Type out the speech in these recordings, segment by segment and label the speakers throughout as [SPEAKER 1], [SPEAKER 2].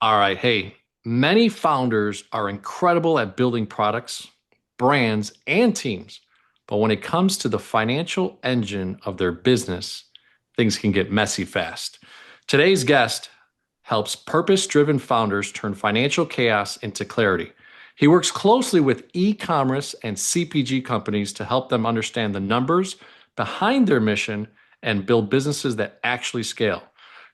[SPEAKER 1] All right. Hey, many founders are incredible at building products, brands, and teams. But when it comes to the financial engine of their business, things can get messy fast. Today's guest helps purpose driven founders turn financial chaos into clarity. He works closely with e-commerce and CPG companies to help them understand the numbers behind their mission and build businesses that actually scale.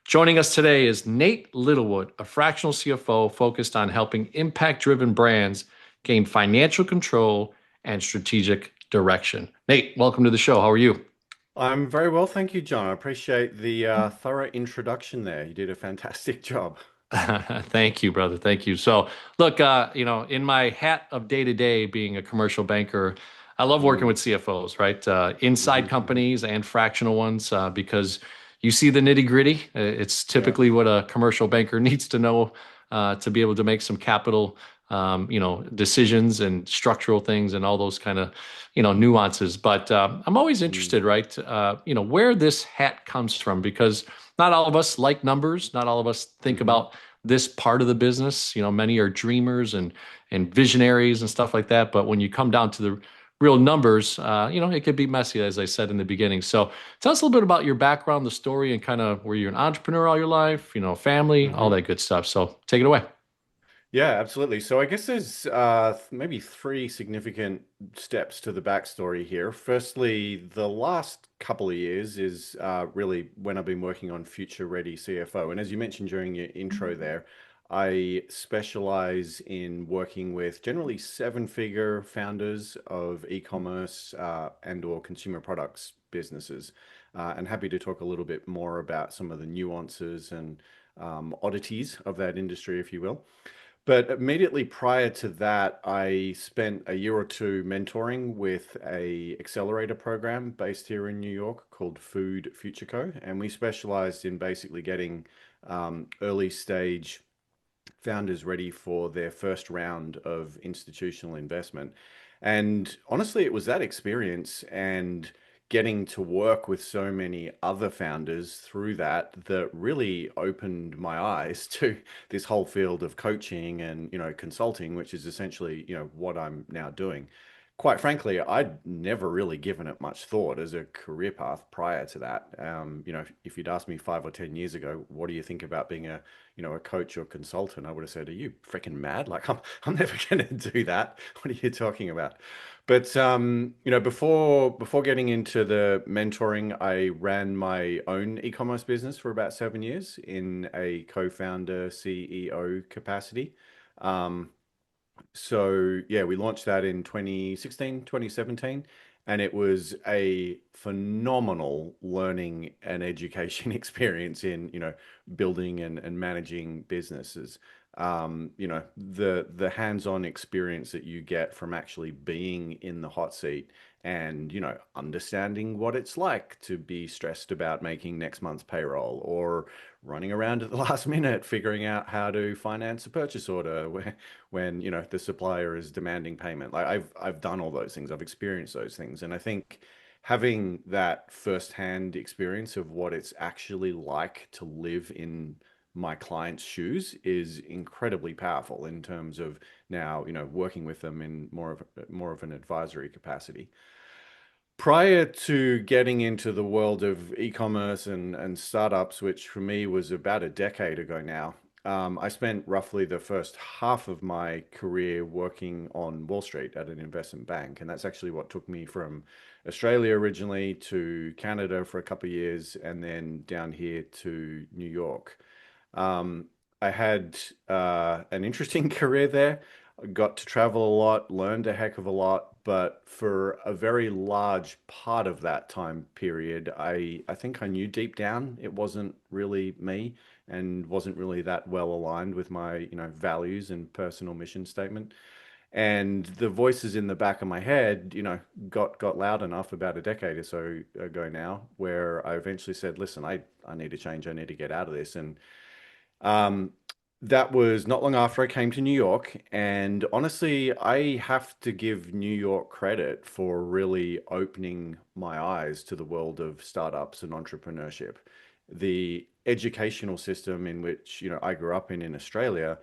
[SPEAKER 1] Joining us today is Nate Littlewood, a fractional CFO focused on helping impact driven brands gain financial control and strategic direction. Nate, welcome to the show. How are you?
[SPEAKER 2] I'm very well, thank you, John. I appreciate the thorough introduction there. You did a fantastic job.
[SPEAKER 1] Thank you, brother. Thank you. So, look, in my hat of day to day being a commercial banker, I love working
[SPEAKER 2] Mm.
[SPEAKER 1] with CFOs, right? Inside
[SPEAKER 2] Hmm.
[SPEAKER 1] companies and fractional ones, because you see the nitty gritty. It's
[SPEAKER 2] Yeah.
[SPEAKER 1] typically what a commercial banker needs to know to be able to make some capital, decisions and structural things and all those kind of, nuances. But I'm always
[SPEAKER 2] Mm.
[SPEAKER 1] interested, right? Where this hat comes from, because not all of us like numbers. Not all of us think
[SPEAKER 2] Hmm.
[SPEAKER 1] about this part of the business. Many are dreamers and visionaries and stuff like that. But when you come down to the real numbers, it could be messy, as I said in the beginning. So tell us a little bit about your background, the story, and kind of were you an entrepreneur all your life, family, all
[SPEAKER 2] Hmm.
[SPEAKER 1] that good stuff. So take it away.
[SPEAKER 2] Yeah, absolutely. So I guess there's maybe three significant steps to the backstory here. Firstly, the last couple of years is really when I've been working on Future Ready CFO. And as you mentioned during your intro there, I specialize in working with generally seven-figure founders of e-commerce and or consumer products businesses. And happy to talk a little bit more about some of the nuances and oddities of that industry, if you will. But immediately prior to that, I spent a year or two mentoring with a accelerator program based here in New York called Food Future Co. And we specialized in basically getting early stage founders ready for their first round of institutional investment. And honestly, it was that experience and getting to work with so many other founders through that that really opened my eyes to this whole field of coaching and, consulting, which is essentially, what I'm now doing. Quite frankly, I'd never really given it much thought as a career path prior to that. If you'd asked me 5 or 10 years ago, what do you think about being a coach or consultant, I would have said, "Are you freaking mad? Like, I'm never going to do that. What are you talking about?" But before getting into the mentoring, I ran my own e-commerce business for about 7 years in a co-founder CEO capacity. Um, so yeah, we launched that in 2016, 2017, and it was a phenomenal learning and education experience in, building and managing businesses. The hands-on experience that you get from actually being in the hot seat and, understanding what it's like to be stressed about making next month's payroll or running around at the last minute figuring out how to finance a purchase order when the supplier is demanding payment. Like I've done all those things. I've experienced those things, and I think having that firsthand experience of what it's actually like to live in my client's shoes is incredibly powerful in terms of now working with them in more of an advisory capacity. Prior to getting into the world of e-commerce and startups, which for me was about a decade ago now, I spent roughly the first half of my career working on Wall Street at an investment bank. And that's actually what took me from Australia originally to Canada for a couple of years and then down here to New York. Um, I had an interesting career there. I got to travel a lot, learned a heck of a lot, but for a very large part of that time period, I think I knew deep down it wasn't really me and wasn't really that well aligned with my, values and personal mission statement. And the voices in the back of my head, got loud enough about a decade or so ago now, where I eventually said, "Listen, I need to change. I need to get out of this." And um, that was not long after I came to New York. And honestly, I have to give New York credit for really opening my eyes to the world of startups and entrepreneurship. The educational system in which, I grew up in Australia,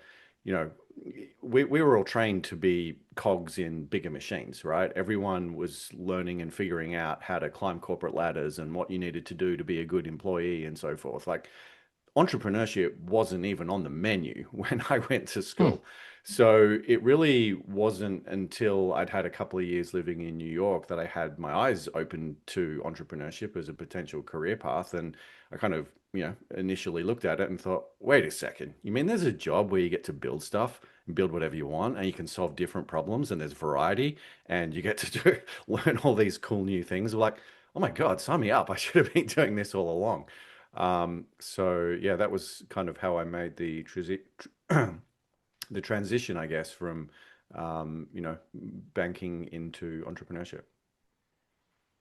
[SPEAKER 2] you know, we were all trained to be cogs in bigger machines, right? Everyone was learning and figuring out how to climb corporate ladders and what you needed to do to be a good employee and so forth. Like entrepreneurship wasn't even on the menu when I went to
[SPEAKER 1] Hmm.
[SPEAKER 2] school. So it really wasn't until I'd had a couple of years living in New York that I had my eyes open to entrepreneurship as a potential career path. And I kind of, initially looked at it and thought, wait a second, you mean there's a job where you get to build stuff and build whatever you want and you can solve different problems and there's variety and you get to learn all these cool new things? Like, oh my God, sign me up. I should have been doing this all along. So yeah, that was kind of how I made the the transition, I guess, from banking into entrepreneurship.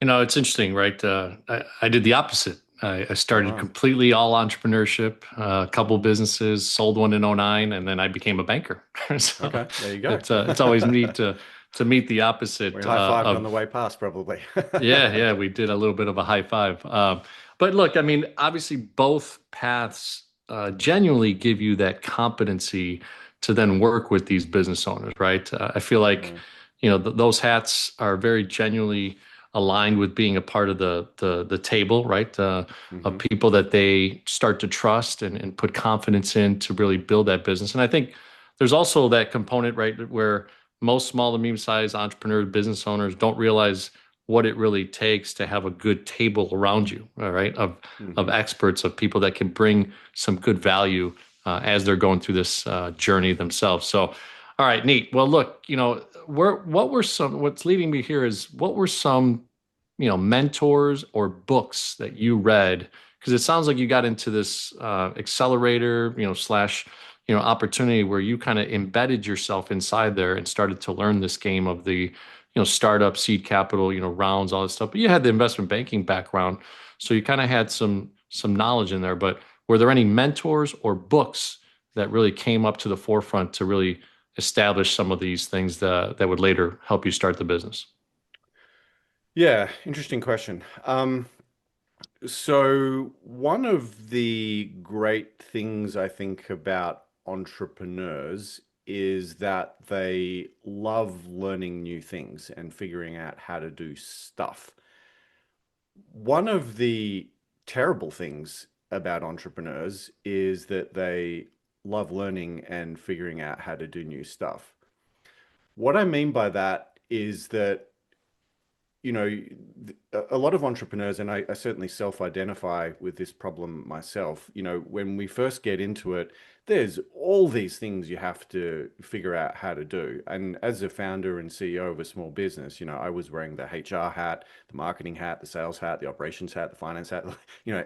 [SPEAKER 1] It's interesting, right? I did the opposite. I
[SPEAKER 2] Oh
[SPEAKER 1] started
[SPEAKER 2] wow.
[SPEAKER 1] completely all entrepreneurship, a couple businesses, sold one in '09, and then I became a banker. So
[SPEAKER 2] Okay, there you go.
[SPEAKER 1] it's always neat to meet the
[SPEAKER 2] We
[SPEAKER 1] opposite
[SPEAKER 2] high-fived on the
[SPEAKER 1] of
[SPEAKER 2] way past, probably.
[SPEAKER 1] yeah, we did a little bit of a high five. But look, I mean, obviously, both paths genuinely give you that competency to then work with these business owners, right? I feel like,
[SPEAKER 2] Yeah.
[SPEAKER 1] those hats are very genuinely aligned with being a part of the table, right? Of
[SPEAKER 2] Hmm.
[SPEAKER 1] people that they start to trust and put confidence in to really build that business. And I think there's also that component, right, where most small to medium-sized entrepreneurs, business owners don't realize what it really takes to have a good table around you, all right, of
[SPEAKER 2] Hmm.
[SPEAKER 1] experts, of people that can bring some good value as they're going through this journey themselves. So, all right, neat. Well, look, what's leading me here is what were some, mentors or books that you read? Because it sounds like you got into this accelerator, slash, opportunity where you kind of embedded yourself inside there and started to learn this game of the, startup, seed capital, rounds, all this stuff. But you had the investment banking background, so you kind of had some knowledge in there. But were there any mentors or books that really came up to the forefront to really establish some of these things that would later help you start the business?
[SPEAKER 2] Yeah, interesting question. So one of the great things I think about entrepreneurs is that they love learning new things and figuring out how to do stuff. One of the terrible things about entrepreneurs is that they love learning and figuring out how to do new stuff. What I mean by that is that you know, a lot of entrepreneurs, and I certainly self-identify with this problem myself, when we first get into it, there's all these things you have to figure out how to do. And as a founder and CEO of a small business, I was wearing the HR hat, the marketing hat, the sales hat, the operations hat, the finance hat,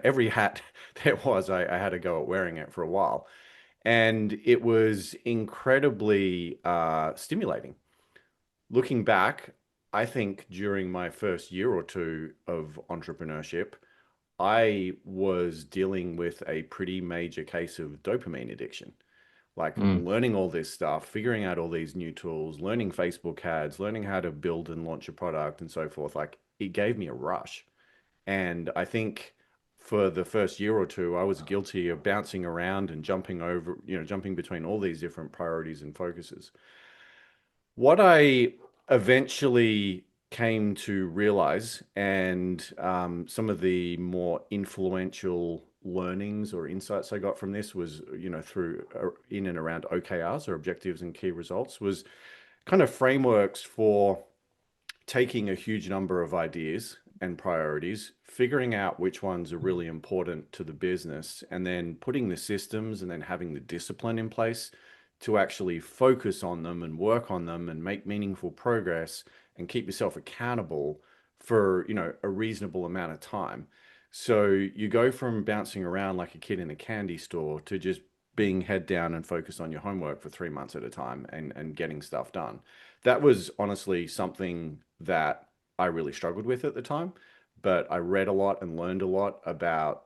[SPEAKER 2] every hat there was, I had to go at wearing it for a while. And it was incredibly stimulating. Looking back, I think during my first year or two of entrepreneurship, I was dealing with a pretty major case of dopamine addiction. Like
[SPEAKER 1] Mm.
[SPEAKER 2] learning all this stuff, figuring out all these new tools, learning Facebook ads, learning how to build and launch a product and so forth. Like it gave me a rush. And I think for the first year or two, I was guilty of bouncing around and jumping between all these different priorities and focuses. What I eventually came to realize, and some of the more influential learnings or insights I got from this was, through in and around OKRs or objectives and key results, was kind of frameworks for taking a huge number of ideas and priorities, figuring out which ones are really important to the business, and then putting the systems and then having the discipline in place to actually focus on them and work on them and make meaningful progress and keep yourself accountable for, a reasonable amount of time. So you go from bouncing around like a kid in a candy store to just being head down and focused on your homework for 3 months at a time and getting stuff done. That was honestly something that I really struggled with at the time, but I read a lot and learned a lot about,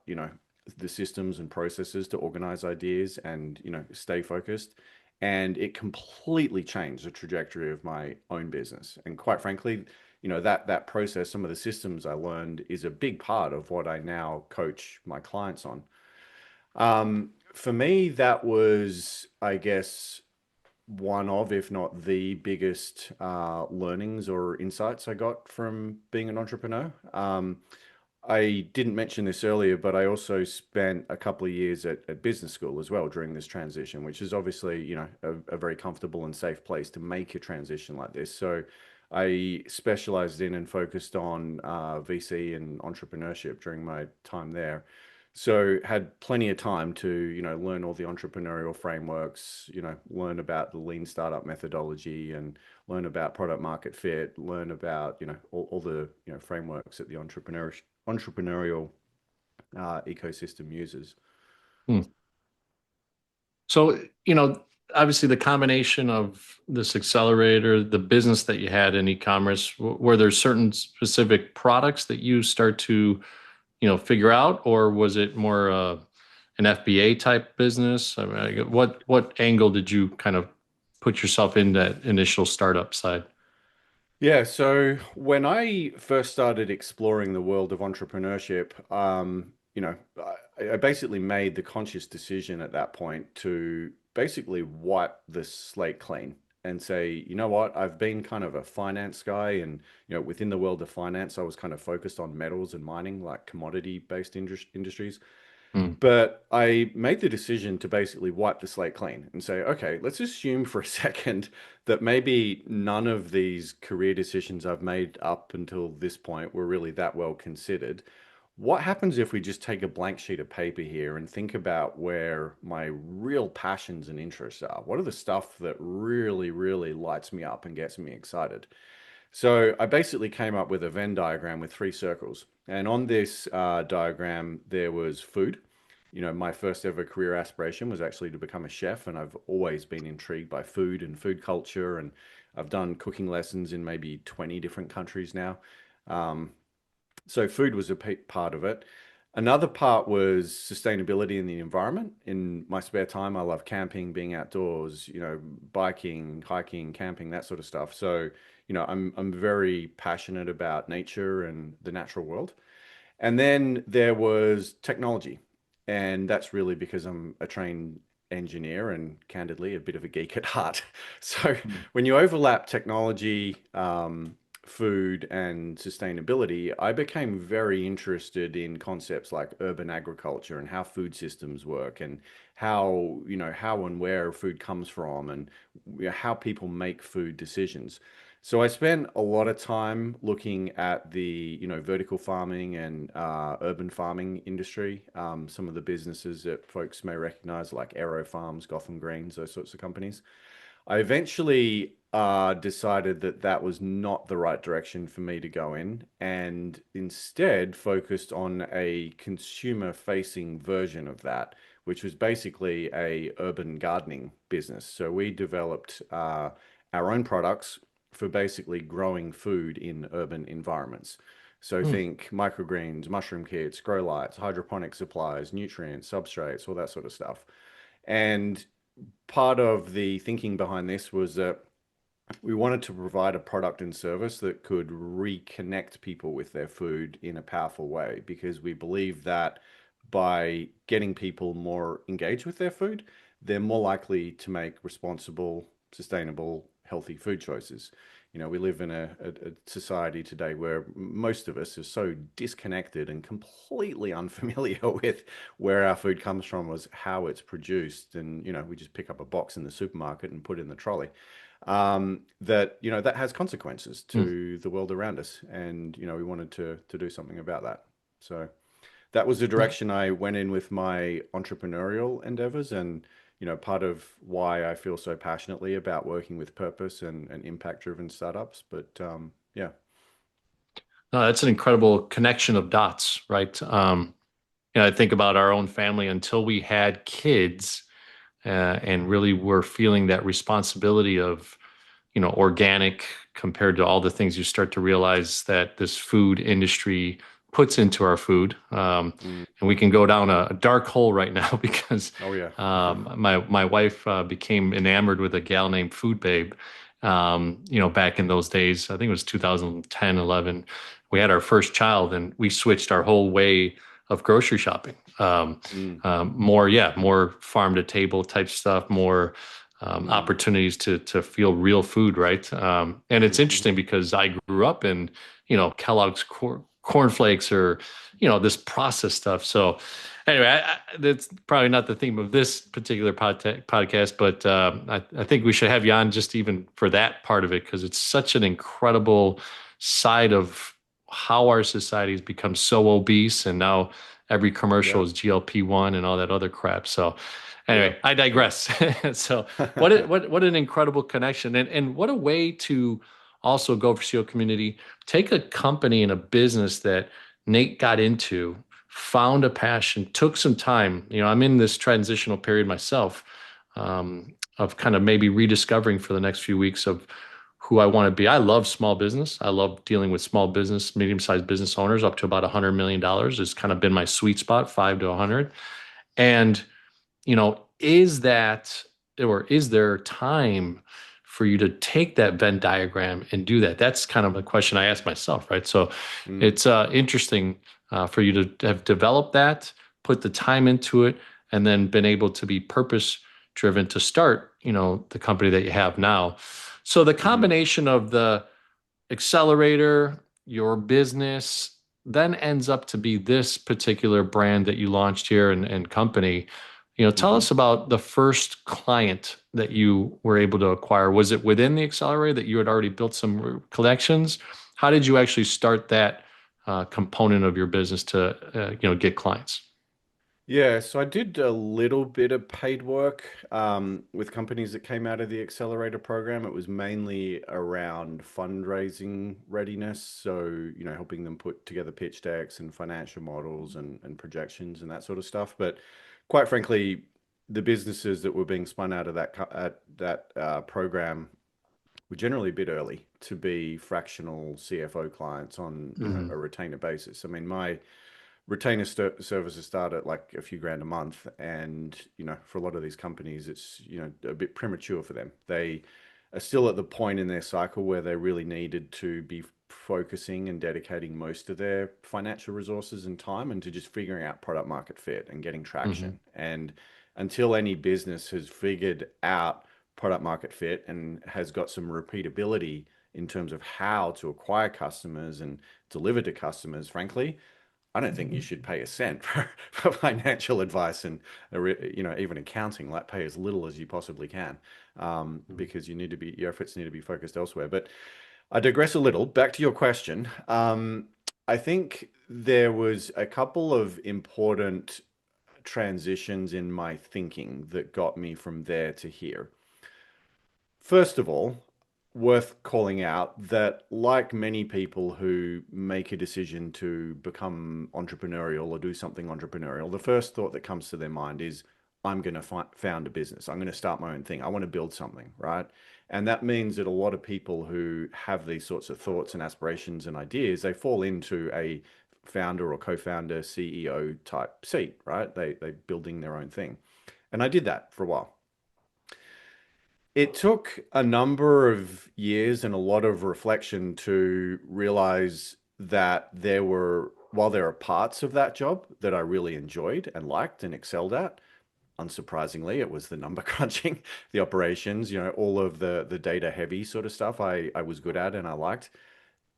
[SPEAKER 2] the systems and processes to organize ideas and, stay focused. And it completely changed the trajectory of my own business. And quite frankly, that process, some of the systems I learned is a big part of what I now coach my clients on. For me, that was, I guess, one of, if not the biggest learnings or insights I got from being an entrepreneur. I didn't mention this earlier, but I also spent a couple of years at business school as well during this transition, which is obviously, a very comfortable and safe place to make a transition like this. So I specialized in and focused on VC and entrepreneurship during my time there. So had plenty of time to, learn all the entrepreneurial frameworks, learn about the lean startup methodology and learn about product market fit, learn about, all the, frameworks that the entrepreneurial ecosystem uses.
[SPEAKER 1] Hmm. So, obviously the combination of this accelerator, the business that you had in e-commerce, were there certain specific products that you start to, figure out, or was it more an FBA type business? I mean, what angle did you kind of put yourself in that initial startup side?
[SPEAKER 2] Yeah, so when I first started exploring the world of entrepreneurship, I basically made the conscious decision at that point to basically wipe the slate clean and say, you know what, I've been kind of a finance guy, and within the world of finance, I was kind of focused on metals and mining, like commodity-based industries.
[SPEAKER 1] Hmm.
[SPEAKER 2] But I made the decision to basically wipe the slate clean and say, okay, let's assume for a second that maybe none of these career decisions I've made up until this point were really that well considered. What happens if we just take a blank sheet of paper here and think about where my real passions and interests are? What are the stuff that really, really lights me up and gets me excited? So I basically came up with a Venn diagram with three circles. And on this diagram, there was food. My first ever career aspiration was actually to become a chef, and I've always been intrigued by food and food culture. And I've done cooking lessons in maybe 20 different countries now. Um, so food was a part of it. Another part was sustainability in the environment. In my spare time, I love camping, being outdoors, biking, hiking, camping, that sort of stuff. So, I'm very passionate about nature and the natural world. And then there was technology. And that's really because I'm a trained engineer and candidly a bit of a geek at heart. So
[SPEAKER 1] Hmm.
[SPEAKER 2] when you overlap technology, food, and sustainability, I became very interested in concepts like urban agriculture and how food systems work and how and where food comes from and how people make food decisions. So I spent a lot of time looking at the, vertical farming and urban farming industry. Some of the businesses that folks may recognize, like Aero Farms, Gotham Greens, those sorts of companies. I eventually decided that that was not the right direction for me to go in, and instead focused on a consumer-facing version of that, which was basically a urban gardening business. So we developed our own products for basically growing food in urban environments. So
[SPEAKER 1] Hmm.
[SPEAKER 2] think microgreens, mushroom kits, grow lights, hydroponic supplies, nutrients, substrates, all that sort of stuff. And part of the thinking behind this was that we wanted to provide a product and service that could reconnect people with their food in a powerful way because we believe that by getting people more engaged with their food, they're more likely to make responsible, sustainable, healthy food choices. We live in a society today where most of us are so disconnected and completely unfamiliar with where our food comes from, was how it's produced. And, we just pick up a box in the supermarket and put it in the trolley. That, that has consequences
[SPEAKER 1] Hmm.
[SPEAKER 2] to the world around us. And, we wanted to do something about that. So that was the
[SPEAKER 1] Yeah.
[SPEAKER 2] direction I went in with my entrepreneurial endeavors. And, part of why I feel so passionately about working with purpose and impact driven startups. But yeah.
[SPEAKER 1] No, that's an incredible connection of dots, right? I think about our own family until we had kids, and really were feeling that responsibility of, organic compared to all the things you start to realize that this food industry puts into our food.
[SPEAKER 2] Mm.
[SPEAKER 1] And we can go down a dark hole right now because
[SPEAKER 2] Oh, yeah.
[SPEAKER 1] my wife became enamored with a gal named Food Babe. Back in those days, I think it was 2010, 11. We had our first child, and we switched our whole way of grocery shopping.
[SPEAKER 2] Mm,
[SPEAKER 1] more, yeah, more farm to table type stuff, more
[SPEAKER 2] mm,
[SPEAKER 1] opportunities to feel real food, right? And it's
[SPEAKER 2] mhm.
[SPEAKER 1] interesting because I grew up in, Kellogg's cornflakes or, this processed stuff. So anyway, that's probably not the theme of this particular podcast, but I think we should have you on just even for that part of it because it's such an incredible side of how our society has become so obese, and now every commercial
[SPEAKER 2] Yeah,
[SPEAKER 1] is GLP-1 and all that other crap. So
[SPEAKER 2] yeah,
[SPEAKER 1] anyway, I digress. So what an incredible connection, and what a way to also go for SEO community. Take a company and a business that Nate got into, found a passion, took some time. I'm in this transitional period myself, of kind of maybe rediscovering for the next few weeks of who I want to be. I love small business. I love dealing with small business, medium-sized business owners up to about $100 million has kind of been my sweet spot, 5 to 100. And, is that, or is there time for you to take that Venn diagram and do that? That's kind of a question I ask myself, right? So
[SPEAKER 2] mm,
[SPEAKER 1] it's interesting for you to have developed that, put the time into it, and then been able to be purpose driven to start, the company that you have now. So the
[SPEAKER 2] mhm,
[SPEAKER 1] combination of the accelerator, your business, then ends up to be this particular brand that you launched here and company. Tell
[SPEAKER 2] mhm.
[SPEAKER 1] us about the first client that you were able to acquire. Was it within the accelerator that you had already built some collections? How did you actually start that component of your business to get clients?
[SPEAKER 2] Yeah, so I did a little bit of paid work with companies that came out of the accelerator program. It was mainly around fundraising readiness, so helping them put together pitch decks and financial models and projections and that sort of stuff. But quite frankly, the businesses that were being spun out of that program were generally a bit early to be fractional CFO clients on
[SPEAKER 1] Hmm.
[SPEAKER 2] a retainer basis. I mean, my retainer services start at like a few grand a month, and for a lot of these companies it's a bit premature for them. They are still at the point in their cycle where they really needed to be focusing and dedicating most of their financial resources and time into just figuring out product market fit and getting
[SPEAKER 1] Hmm.
[SPEAKER 2] traction. And until any business has figured out product market fit and has got some repeatability in terms of how to acquire customers and deliver to customers, frankly, I don't think you should pay a cent for financial advice and even accounting. Like, pay as little as you possibly can, because your efforts need to be focused elsewhere. But I digress a little. Back to your question. I think there was a couple of important transitions in my thinking that got me from there to here. First of all, worth calling out that, like many people who make a decision to become entrepreneurial or do something entrepreneurial, the first thought that comes to their mind is, I'm going to found a business. I'm going to start my own thing. I want to build something, right? And that means that a lot of people who have these sorts of thoughts and aspirations and ideas, they fall into a founder or co-founder, CEO type seat, right? They building their own thing. And I did that for a while. It took a number of years and a lot of reflection to realize that while there are parts of that job that I really enjoyed and liked and excelled at, unsurprisingly, it was the number crunching, the operations, all of the data heavy sort of stuff I was good at and I liked.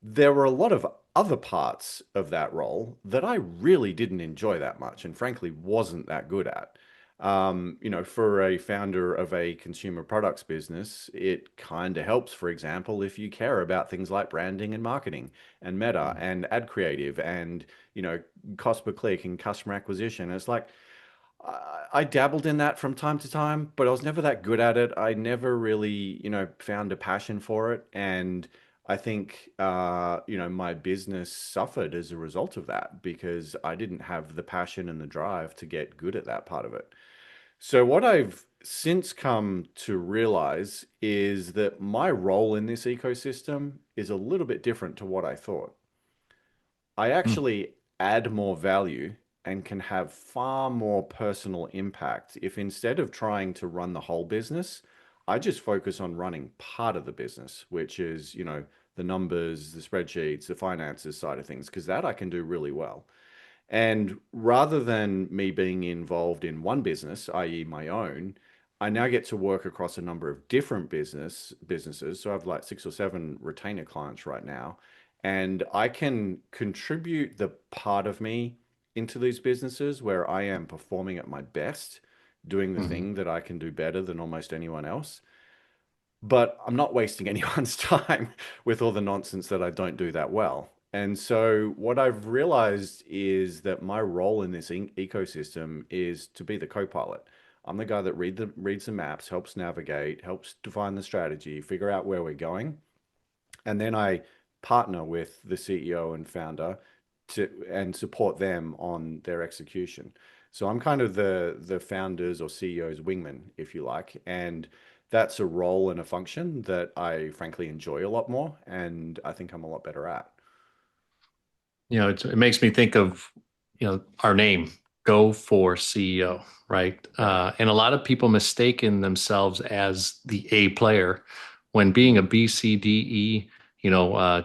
[SPEAKER 2] There were a lot of other parts of that role that I really didn't enjoy that much and frankly wasn't that good at. For a founder of a consumer products business, it kind of helps, for example, if you care about things like branding and marketing and meta and ad creative and, cost per click and customer acquisition. It's like, I dabbled in that from time to time, but I was never that good at it. I never really, found a passion for it. And I think, my business suffered as a result of that because I didn't have the passion and the drive to get good at that part of it. So, what I've since come to realize is that my role in this ecosystem is a little bit different to what I thought. I actually add more value and can have far more personal impact if instead of trying to run the whole business, I just focus on running part of the business, which is, the numbers, the spreadsheets, the finances side of things, because that I can do really well. And rather than me being involved in one business, i.e. my own, I now get to work across a number of different businesses. So I have like 6 or 7 retainer clients right now, and I can contribute the part of me into these businesses where I am performing at my best, doing the
[SPEAKER 1] Mhm.
[SPEAKER 2] thing that I can do better than almost anyone else. But I'm not wasting anyone's time with all the nonsense that I don't do that well. And so what I've realized is that my role in this ecosystem is to be the co-pilot. I'm the guy that reads the maps, helps navigate, helps define the strategy, figure out where we're going, and then I partner with the CEO and founder and support them on their execution. So I'm kind of the founders or CEO's wingman, if you like, and that's a role and a function that I frankly enjoy a lot more, and I think I'm a lot better at.
[SPEAKER 1] It makes me think of, our name, Go for CEO, right?
[SPEAKER 2] Yeah.
[SPEAKER 1] And a lot of people mistaken themselves as the A player when being a
[SPEAKER 2] Mm.
[SPEAKER 1] B, C, D, E.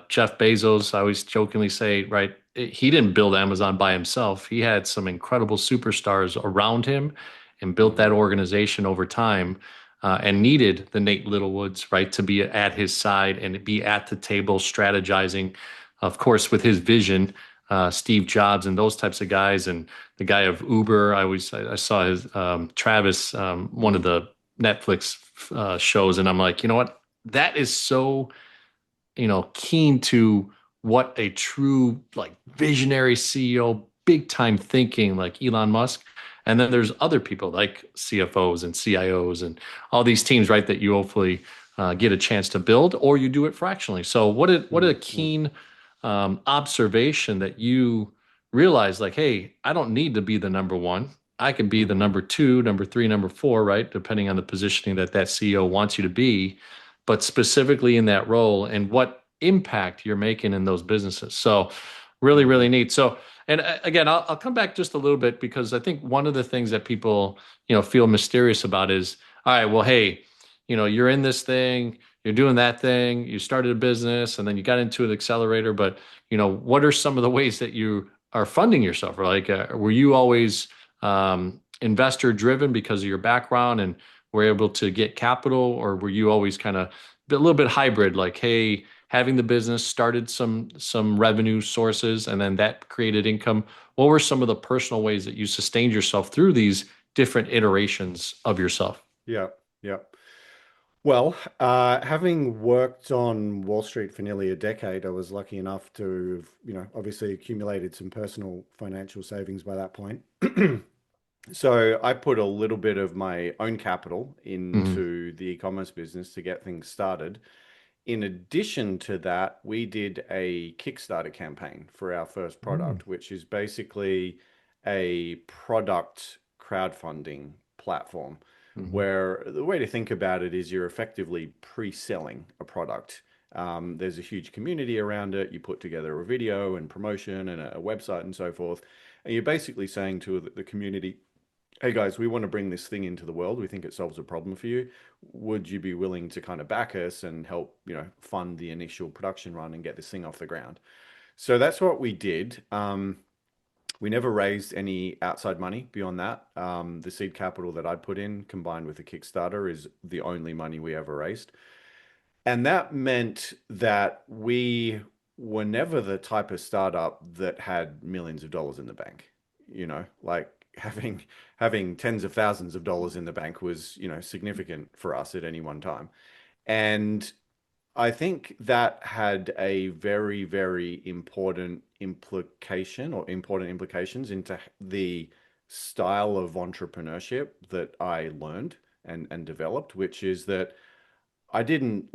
[SPEAKER 1] Jeff Bezos, I always jokingly say, right? He didn't build Amazon by himself. He had some incredible superstars around him and built that
[SPEAKER 2] Hmm.
[SPEAKER 1] organization over time. And needed the Nate Littlewoods, right, to be at his side and be at the table strategizing, of course, with his vision, Steve Jobs and those types of guys, and the guy of Uber. I saw his Travis, one of the Netflix shows, and I'm like, you know what? That is so, keen to what a true like visionary CEO, big time thinking like Elon Musk. And then there's other people like CFOs and CIOs and all these teams, right? That you hopefully get a chance to build, or you do it fractionally. So what a
[SPEAKER 2] Hmm.
[SPEAKER 1] keen observation that you realize, like, hey, I don't need to be the number one. I can be the
[SPEAKER 2] Hmm.
[SPEAKER 1] number two, number three, number four, right? Depending on the positioning that CEO wants you to be, but specifically in that role and what impact you're making in those businesses. So, really, really
[SPEAKER 2] Hmm.
[SPEAKER 1] neat. So, and again, I'll come back just a little bit because I think one of the things that people, feel mysterious about is, all right, well, hey, you're in this thing, you're doing that thing, you started a business, and then you got into an accelerator, but what are some of the ways that you are funding yourself? Or like, were you always investor driven because of your background and were able to get capital, or were you always kind of a little bit hybrid, like, hey, having the business started some revenue sources and then that created income? What were some of the personal ways that you sustained yourself through these different iterations of yourself?
[SPEAKER 2] Yeah. Yeah. Well, having worked on Wall Street for nearly a decade, I was lucky enough to have, obviously accumulated some personal financial savings by that point. So I put a little bit of my own capital
[SPEAKER 1] Hmm.
[SPEAKER 2] into the e-commerce business to get things started. In addition to that, we did a Kickstarter campaign for our first product, which is basically a product crowdfunding platform
[SPEAKER 1] Hmm.
[SPEAKER 2] where the way to think about it is you're effectively pre-selling a product. There's a huge community around it. You put together a video and promotion and a website and so forth. And you're basically saying to the community, hey guys, we want to bring this thing into the world. We think it solves a problem for you. Would you be willing to kind of back us and help, fund the initial production run and get this thing off the ground? So that's what we did. We never raised any outside money beyond that. The seed capital that I put in combined with the Kickstarter is the only money we ever raised. And that meant that we were never the type of startup that had millions of dollars in the bank. Like having tens of thousands of dollars in the bank was, significant for us at any one time. And I think that had a very, very important implication or important implications into the style of entrepreneurship that I learned and developed, which is that I didn't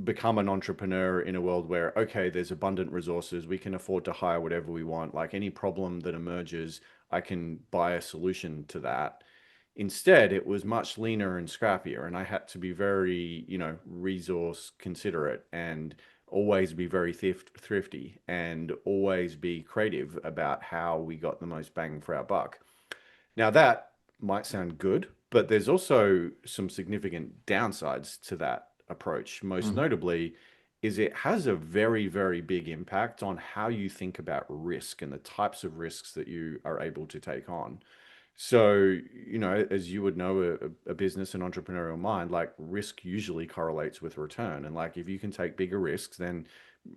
[SPEAKER 2] become an entrepreneur in a world where, okay, there's abundant resources, we can afford to hire whatever we want. Like any problem that emerges, I can buy a solution to that. Instead, it was much leaner and scrappier, and I had to be very, resource considerate and always be very thrifty and always be creative about how we got the most bang for our buck. Now, that might sound good, but there's also some significant downsides to that approach. Most
[SPEAKER 1] Hmm.
[SPEAKER 2] notably, is it has a very, very big impact on how you think about risk and the types of risks that you are able to take on. So, as you would know, a business and entrepreneurial mind, like risk usually correlates with return. And like if you can take bigger risks, then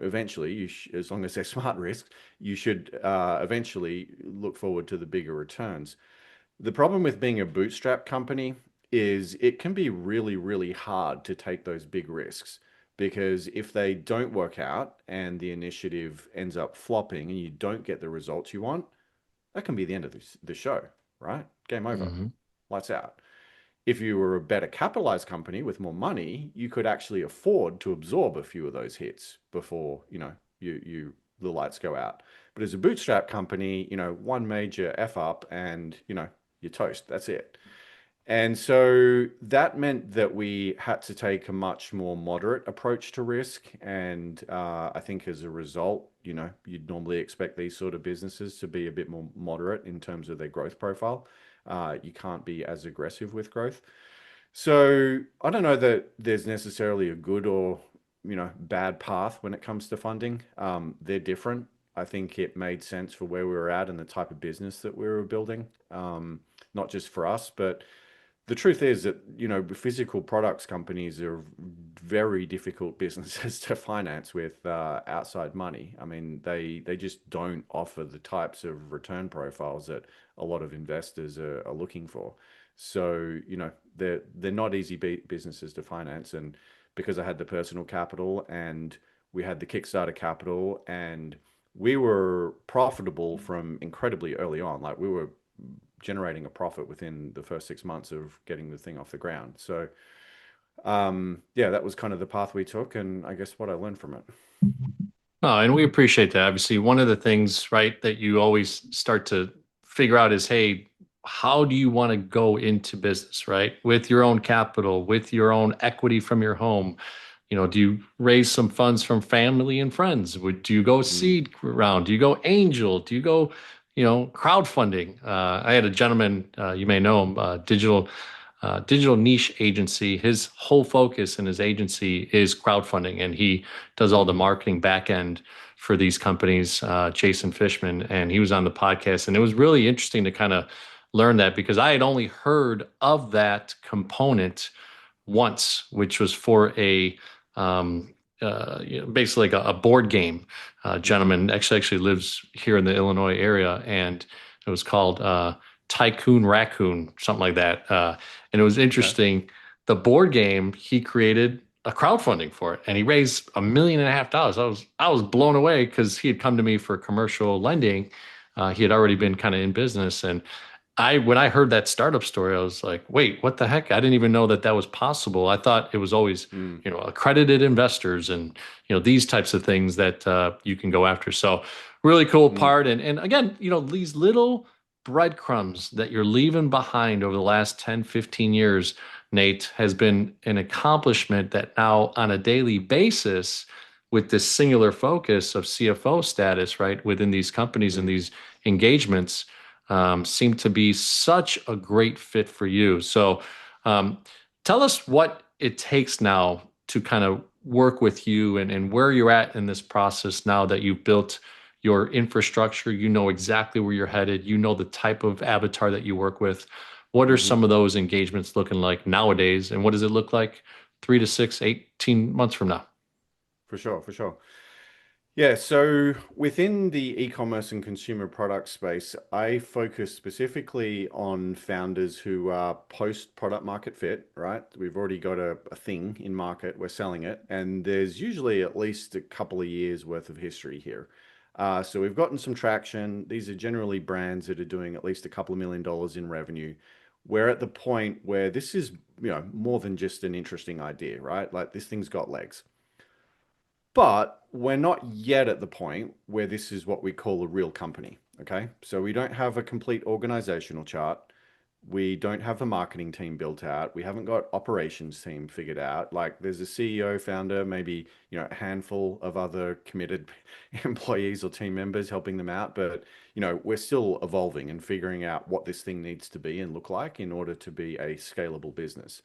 [SPEAKER 2] eventually, as long as they're smart risks, you should eventually look forward to the bigger returns. The problem with being a bootstrap company is it can be really, really hard to take those big risks because if they don't work out and the initiative ends up flopping and you don't get the results you want, that can be the end of the show, right? Game over.
[SPEAKER 1] Hmm.
[SPEAKER 2] Lights out. If you were a better capitalized company with more money, you could actually afford to absorb a few of those hits before, you the lights go out. But as a bootstrap company, one major F up and, you're toast. That's it. And so that meant that we had to take a much more moderate approach to risk. And I think as a result, you'd normally expect these sort of businesses to be a bit more moderate in terms of their growth profile. You can't be as aggressive with growth. So I don't know that there's necessarily a good or, bad path when it comes to funding. They're different. I think it made sense for where we were at and the type of business that we were building. Not just for us, but the truth is that, physical products companies are very difficult businesses to finance with outside money. I mean, they just don't offer the types of return profiles that a lot of investors are looking for. So, they're not easy businesses to finance. And because I had the personal capital and we had the Kickstarter capital and we were profitable from incredibly early on, like we were generating a profit within the first 6 months of getting the thing off the ground. So, yeah, that was kind of the path we took, and I guess what I learned from it.
[SPEAKER 1] Oh, and we appreciate that. Obviously, one of the things, right, that you always start to figure out is, hey, how do you want to go into business, right? With your own capital, with your own equity from your home. Do you raise some funds from family and friends? Do you go
[SPEAKER 2] Mm,
[SPEAKER 1] seed round? Do you go angel? Do you go, crowdfunding? I had a gentleman, you may know him, digital niche agency. His whole focus in his agency is crowdfunding, and he does all the
[SPEAKER 2] mm,
[SPEAKER 1] marketing back end for these companies, Jason Fishman, and he was on the podcast. And it was really interesting to kind of learn that because I had only heard of that component once, which was for a basically like a board game.
[SPEAKER 2] hmm.
[SPEAKER 1] Gentleman actually lives here in the Illinois area, and it was called Tycoon Raccoon, something like that. And it was
[SPEAKER 2] Okay.
[SPEAKER 1] interesting. The board game he created a crowdfunding for it, and he raised $1.5 million. I was blown away because he had come to me for commercial lending. He had already
[SPEAKER 2] Hmm.
[SPEAKER 1] been kind of in business, and when I heard that startup story, I was like, wait, what the heck? I didn't even know that that was possible. I thought it was always,
[SPEAKER 2] Mm,
[SPEAKER 1] accredited investors and, these types of things that you can go after. So really cool
[SPEAKER 2] mm,
[SPEAKER 1] part. And again, these little breadcrumbs that you're leaving behind over the last 10, 15 years, Nate, has been an accomplishment that now on a daily basis with this singular focus of CFO status, right, within these companies and
[SPEAKER 2] mm.
[SPEAKER 1] these engagements seem to be such a great fit for you. So, um, tell us what it takes now to kind of work with you and where you're at in this process now that you've built your infrastructure. You know exactly where you're headed. You know the type of avatar that you work with. What are
[SPEAKER 2] Hmm.
[SPEAKER 1] some of those engagements looking like nowadays? And what does it look like 3 to 6, 18 months from now?
[SPEAKER 2] For sure, for sure. Yeah, so within the e-commerce and consumer product space, I focus specifically on founders who are post product market fit, right? We've already got a thing in market, we're selling it, and there's usually at least a couple of years worth of history here. So we've gotten some traction. These are generally brands that are doing at least a couple of $1 million in revenue. We're at the point where this is, more than just an interesting idea, right? Like this thing's got legs. But we're not yet at the point where this is what we call a real company. Okay. So we don't have a complete organizational chart. We don't have a marketing team built out. We haven't got operations team figured out. Like there's a CEO, founder, maybe, a handful of other committed employees or team members helping them out. But, we're still evolving and figuring out what this thing needs to be and look like in order to be a scalable business.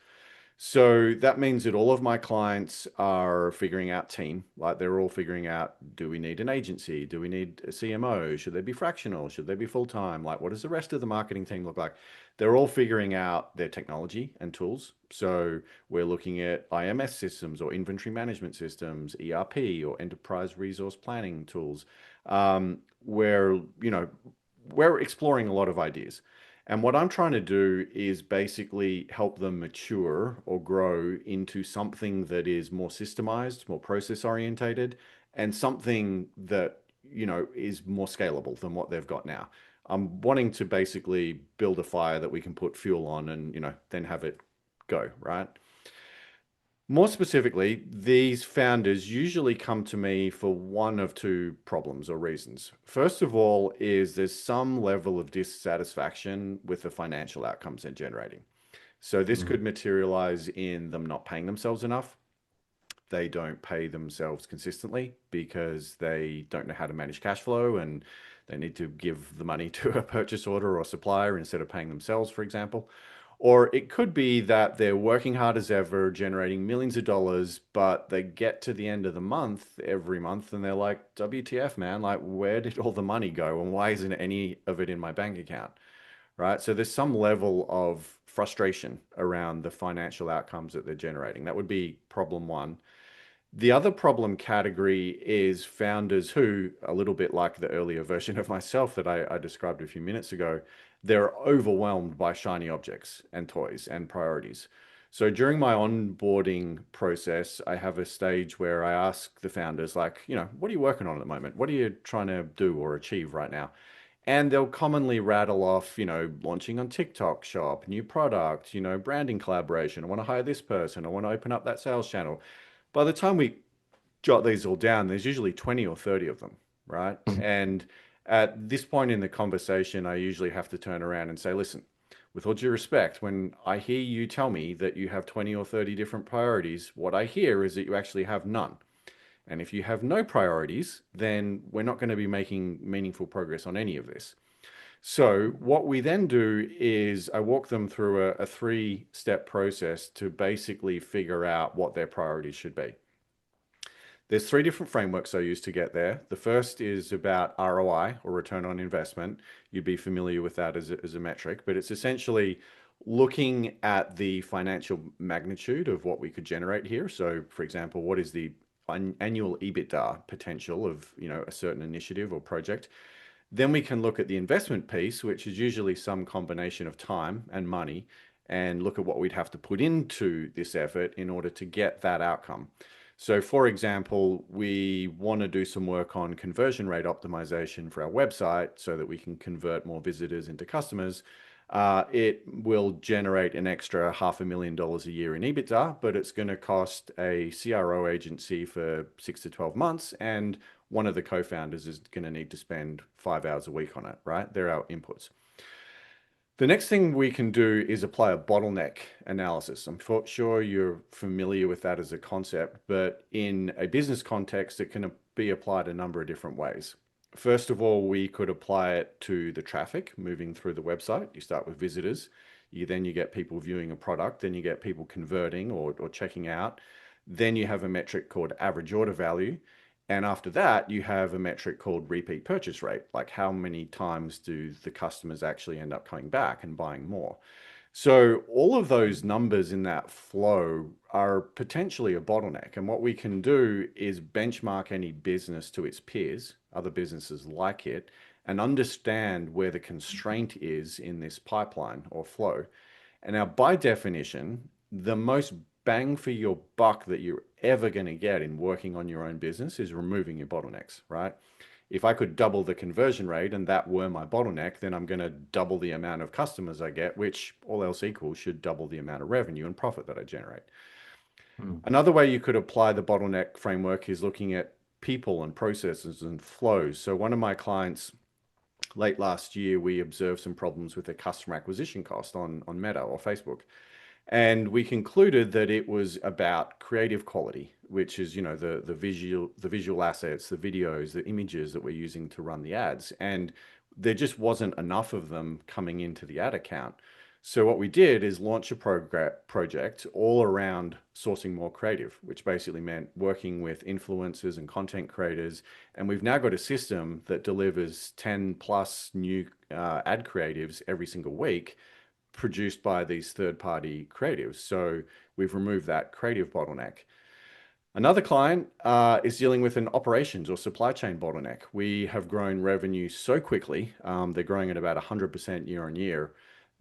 [SPEAKER 2] So that means that all of my clients are figuring out team, like they're all figuring out, do we need an agency? Do we need a CMO? Should they be fractional? Should they be full time? Like, what does the rest of the marketing team look like? They're all figuring out their technology and tools. So we're looking at IMS systems or inventory management systems, ERP or enterprise resource planning tools. Where, we're exploring a lot of ideas. And what I'm trying to do is basically help them mature or grow into something that is more systemized, more process orientated, and something that, is more scalable than what they've got now. I'm wanting to basically build a fire that we can put fuel on and, then have it go, right? More specifically, these founders usually come to me for one of two problems or reasons. First of all, is there's some level of dissatisfaction with the financial outcomes they're generating. So this
[SPEAKER 1] Mhm.
[SPEAKER 2] could materialize in them not paying themselves enough. They don't pay themselves consistently because they don't know how to manage cash flow and they need to give the money to a purchase order or supplier instead of paying themselves, for example. Or it could be that they're working hard as ever, generating millions of dollars, but they get to the end of the month every month and they're like, WTF, man, like, where did all the money go? And why isn't any of it in my bank account? Right? So there's some level of frustration around the financial outcomes that they're generating. That would be problem one. The other problem category is founders who, a little bit like the earlier version of myself that I described a few minutes ago, they're overwhelmed by shiny objects and toys and priorities. So during my onboarding process, I have a stage where I ask the founders, like, what are you working on at the moment? What are you trying to do or achieve right now? And they'll commonly rattle off, launching on TikTok shop, new product, branding collaboration. I want to hire this person. I want to open up that sales channel. By the time we jot these all down, there's usually 20 or 30 of them, right? And at this point in the conversation, I usually have to turn around and say, listen, with all due respect, when I hear you tell me that you have 20 or 30 different priorities, what I hear is that you actually have none. And if you have no priorities, then we're not going to be making meaningful progress on any of this. So, what we then do is I walk them through a three-step process to basically figure out what their priorities should be. There's three different frameworks I use to get there. The first is about ROI or return on investment. You'd be familiar with that as a metric, but it's essentially looking at the financial magnitude of what we could generate here. So, for example, what is the annual EBITDA potential of a certain initiative or project? Then we can look at the investment piece, which is usually some combination of time and money, and look at what we'd have to put into this effort in order to get that outcome. So, for example, we want to do some work on conversion rate optimization for our website so that we can convert more visitors into customers. It will generate an extra $500,000 a year in EBITDA, but it's going to cost a CRO agency for 6 to 12 months, and one of the co-founders is going to need to spend 5 hours a week on it, right? They're our inputs. The next thing we can do is apply a bottleneck analysis. I'm sure you're familiar with that as a concept, but in a business context, it can be applied a number of different ways. First of all, we could apply it to the traffic moving through the website. You start with visitors, then you get people viewing a product, then you get people converting or checking out. Then you have a metric called average order value. And after that, you have a metric called repeat purchase rate, like how many times do the customers actually end up coming back and buying more. So all of those numbers in that flow are potentially a bottleneck. And what we can do is benchmark any business to its peers, other businesses like it, and understand where the constraint is in this pipeline or flow. And now, by definition, the most bang for your buck that you're ever going to get in working on your own business is removing your bottlenecks, right? If I could double the conversion rate and that were my bottleneck, then I'm going to double the amount of customers I get, which all else equal should double the amount of revenue and profit that I generate.
[SPEAKER 1] Mhm.
[SPEAKER 2] Another way you could apply the bottleneck framework is looking at people and processes and flows. So one of my clients late last year, we observed some problems with their customer acquisition cost on Meta or Facebook. And we concluded that it was about creative quality, which is, the visual assets, the videos, the images that we're using to run the ads. And there just wasn't enough of them coming into the ad account. So what we did is launch a project all around sourcing more creative, which basically meant working with influencers and content creators. And we've now got a system that delivers 10 plus new ad creatives every single week produced by these third-party creatives. So we've removed that creative bottleneck. Another client is dealing with an operations or supply chain bottleneck. We have grown revenue so quickly, they're growing at about 100% year on year,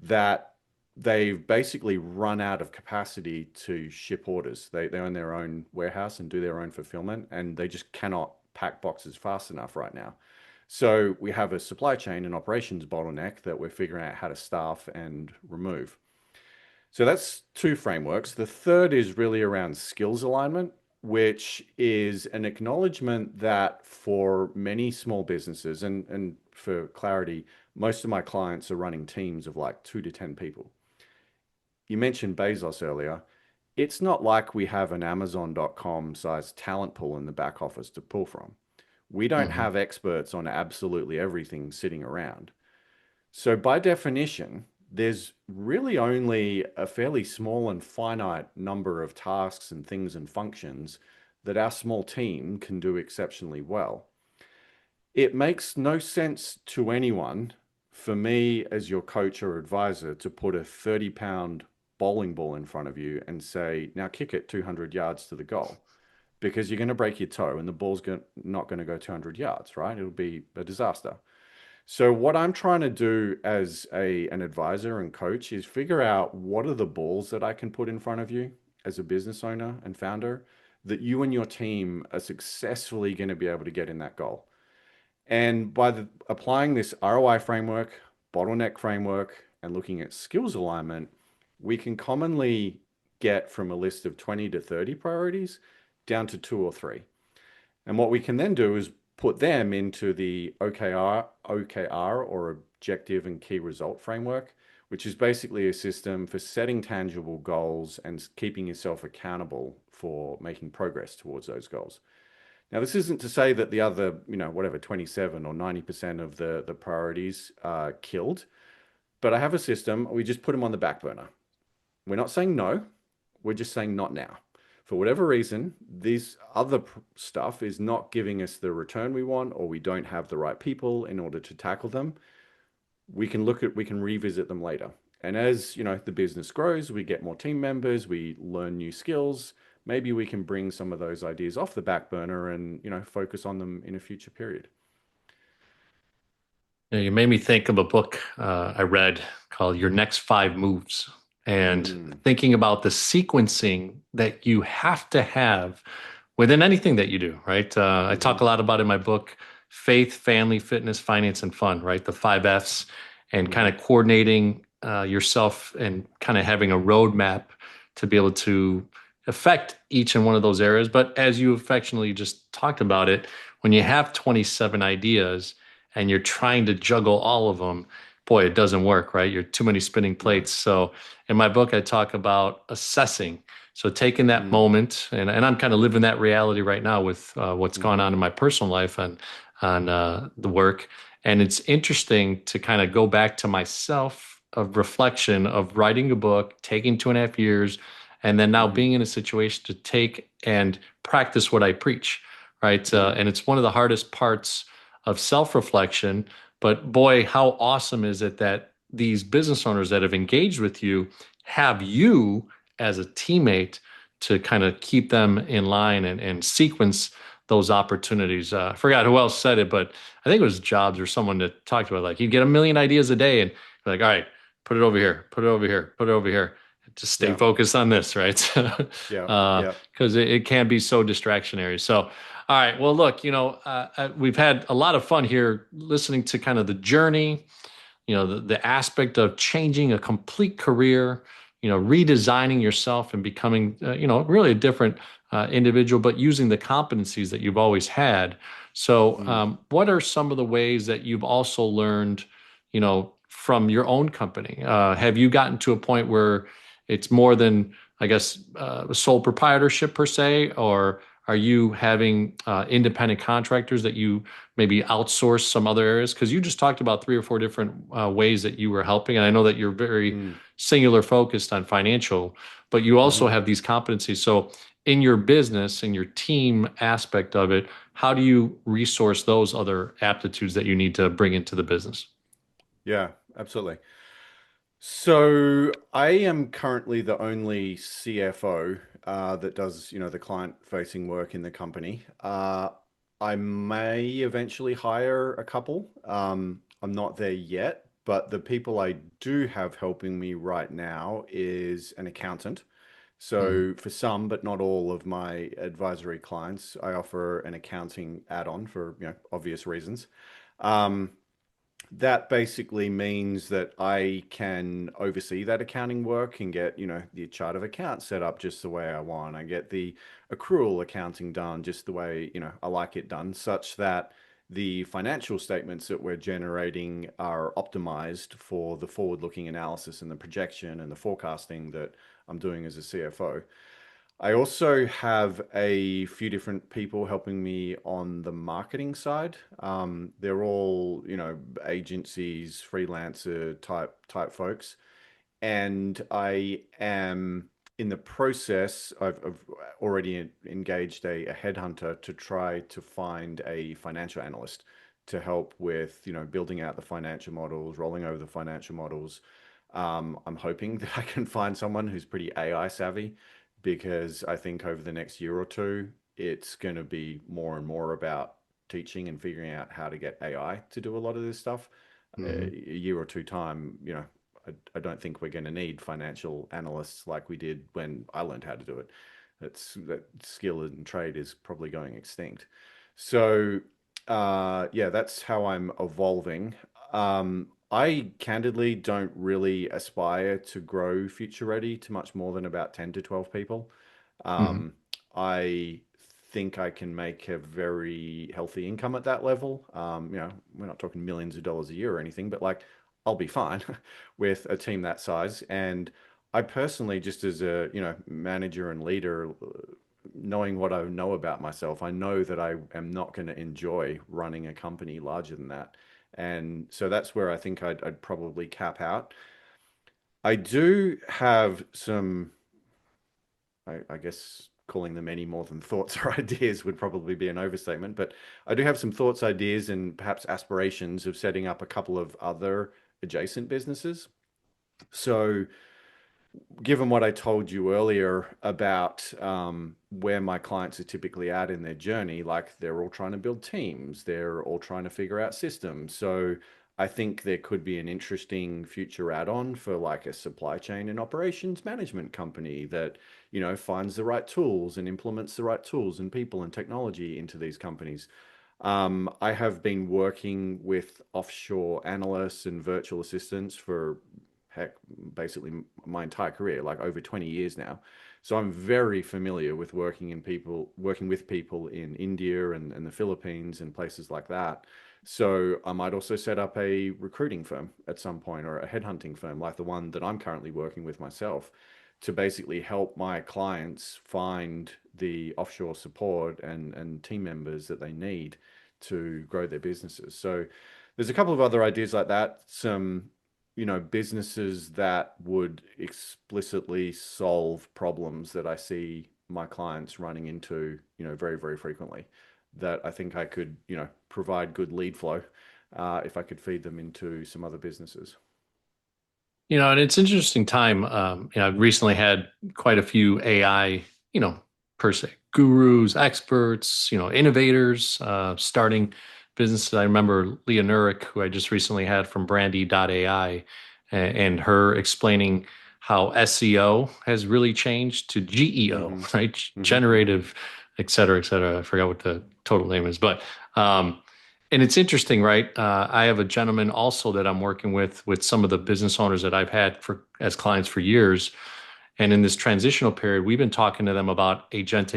[SPEAKER 2] that they've basically run out of capacity to ship orders. They own their own warehouse and do their own fulfillment, and they just cannot pack boxes fast enough right now. So we have a supply chain and operations bottleneck that we're figuring out how to staff and remove. So that's two frameworks. The third is really around skills alignment, which is an acknowledgement that for many small businesses, and for clarity, most of my clients are running teams of like 2 to 10 people. You mentioned Bezos earlier. It's not like we have an Amazon.com size talent pool in the back office to pull from. We don't
[SPEAKER 1] Hmm.
[SPEAKER 2] have experts on absolutely everything sitting around. So by definition, there's really only a fairly small and finite number of tasks and things and functions that our small team can do exceptionally well. It makes no sense to anyone, for me as your coach or advisor, to put a 30-pound bowling ball in front of you and say, now kick it 200 yards to the goal, because you're going to break your toe and the not going to go 200 yards, right? It'll be a disaster. So what I'm trying to do as an advisor and coach is figure out what are the balls that I can put in front of you as a business owner and founder that you and your team are successfully going to be able to get in that goal. And by applying this ROI framework, bottleneck framework, and looking at skills alignment, we can commonly get from a list of 20 to 30 priorities down to two or three. And what we can then do is put them into the OKR or Objective and Key Result framework, which is basically a system for setting tangible goals and keeping yourself accountable for making progress towards those goals. Now, this isn't to say that the other, whatever, 27 or 90% of the priorities are killed, but I have a system. We just put them on the back burner. We're not saying no, we're just saying not now. For whatever reason, this other stuff is not giving us the return we want, or we don't have the right people in order to tackle them. We can revisit them later. And as the business grows, we get more team members, we learn new skills. Maybe we can bring some of those ideas off the back burner and focus on them in a future period.
[SPEAKER 1] You made me think of a book I read called Your Next Five Moves, and
[SPEAKER 2] Mm,
[SPEAKER 1] thinking about the sequencing that you have to have within anything that you do, right? I
[SPEAKER 2] hmm
[SPEAKER 1] talk a lot about in my book faith, family, fitness, finance, and fun, right? The five F's, and kind
[SPEAKER 2] hmm
[SPEAKER 1] of coordinating yourself and kind of having a roadmap to be able to affect each and one of those areas. But as you affectionately just talked about it, when you have 27 ideas, and you're trying to juggle all of them, boy, it doesn't work, right? You're too many spinning
[SPEAKER 2] No.
[SPEAKER 1] plates. So in my book, I talk about assessing. So taking that
[SPEAKER 2] Mm,
[SPEAKER 1] moment, and I'm kind of living that reality right now with what's gone
[SPEAKER 2] hmm
[SPEAKER 1] on in my personal life and on the work. And it's interesting to kind of go back to myself of reflection of writing a book, taking 2.5 years, and then now
[SPEAKER 2] hmm
[SPEAKER 1] being in a situation to take and practice what I preach, right?
[SPEAKER 2] mm,
[SPEAKER 1] And it's one of the hardest parts of self-reflection. But boy, how awesome is it that these business owners that have engaged with you have you as a teammate to kind of keep them in line and sequence those opportunities. I forgot who else said it, but I think it was Jobs or someone that talked about like you get a million ideas a day and you're like, all right, put it over here, put it over here, put it over here. Just stay
[SPEAKER 2] yeah,
[SPEAKER 1] focused on this, right?
[SPEAKER 2] yeah,
[SPEAKER 1] Because
[SPEAKER 2] yeah.
[SPEAKER 1] it can be so distractionary. So all right. Well, look, we've had a lot of fun here listening to kind of the journey, the aspect of changing a complete career, redesigning yourself and becoming, really a different individual, but using the competencies that you've always had. So,
[SPEAKER 2] Mm.
[SPEAKER 1] what are some of the ways that you've also learned, from your own company? Have you gotten to a point where it's more than, I guess, sole proprietorship per se, or Are you having independent contractors that you maybe outsource some other areas? Because you just talked about three or four different ways that you were helping. And I know that you're very
[SPEAKER 2] Mm.
[SPEAKER 1] singular focused on financial, but you also
[SPEAKER 2] Hmm.
[SPEAKER 1] have these competencies. So in your business, in your team aspect of it, how do you resource those other aptitudes that you need to bring into the business?
[SPEAKER 2] Yeah, absolutely. So I am currently the only CFO that does, the client-facing work in the company. I may eventually hire a couple. I'm not there yet, but the people I do have helping me right now is an accountant.
[SPEAKER 1] Mm,
[SPEAKER 2] So for some, but not all of my advisory clients, I offer an accounting add-on for, obvious reasons. Um, that basically means that I can oversee that accounting work and get, the chart of accounts set up just the way I want. I get the accrual accounting done just the way, I like it done, such that the financial statements that we're generating are optimized for the forward-looking analysis and the projection and the forecasting that I'm doing as a CFO. I also have a few different people helping me on the marketing side. They're all, agencies, freelancer type folks, and I am in the process. I've already engaged a headhunter to try to find a financial analyst to help with, building out the financial models, rolling over the financial models. I'm hoping that I can find someone who's pretty AI savvy because I think over the next year or two, it's going to be more and more about teaching and figuring out how to get AI to do a lot of this stuff. A
[SPEAKER 1] mhm.
[SPEAKER 2] year or two time, I don't think we're going to need financial analysts like we did when I learned how to do it. That skill and trade is probably going extinct. So, yeah, that's how I'm evolving. I candidly don't really aspire to grow Future Ready to much more than about 10 to 12 people.
[SPEAKER 1] Mhm.
[SPEAKER 2] Um, I think I can make a very healthy income at that level. We're not talking millions of dollars a year or anything, but like I'll be fine with a team that size. And I personally, just as a, manager and leader, knowing what I know about myself, I know that I am not going to enjoy running a company larger than that. And so that's where I think I'd probably cap out. I do have some, I guess calling them any more than thoughts or ideas would probably be an overstatement, but I do have some thoughts, ideas, and perhaps aspirations of setting up a couple of other adjacent businesses. So given what I told you earlier about where my clients are typically at in their journey, like they're all trying to build teams, they're all trying to figure out systems. So I think there could be an interesting future add-on for like a supply chain and operations management company that, finds the right tools and implements the right tools and people and technology into these companies. I have been working with offshore analysts and virtual assistants for heck, basically my entire career, like over 20 years now. So I'm very familiar with working with people in India and the Philippines and places like that. So I might also set up a recruiting firm at some point or a headhunting firm like the one that I'm currently working with myself to basically help my clients find the offshore support and team members that they need to grow their businesses. So there's a couple of other ideas like that. Some, businesses that would explicitly solve problems that I see my clients running into, very, very frequently that I think I could, provide good lead flow if I could feed them into some other businesses.
[SPEAKER 1] And it's an interesting time. I've recently had quite a few AI, per se, gurus, experts, innovators, starting businesses. I remember Leah Nurick, who I just recently had from Brandy.ai, and her explaining how SEO has really changed to GEO,
[SPEAKER 2] Hmm.
[SPEAKER 1] right?
[SPEAKER 2] Hmm.
[SPEAKER 1] Generative, et cetera, et cetera. I forgot what the total name is, but um, and it's interesting, right? I have a gentleman also that I'm working with some of the business owners that I've had for as clients for years. And in this transitional period, we've been talking to them about agents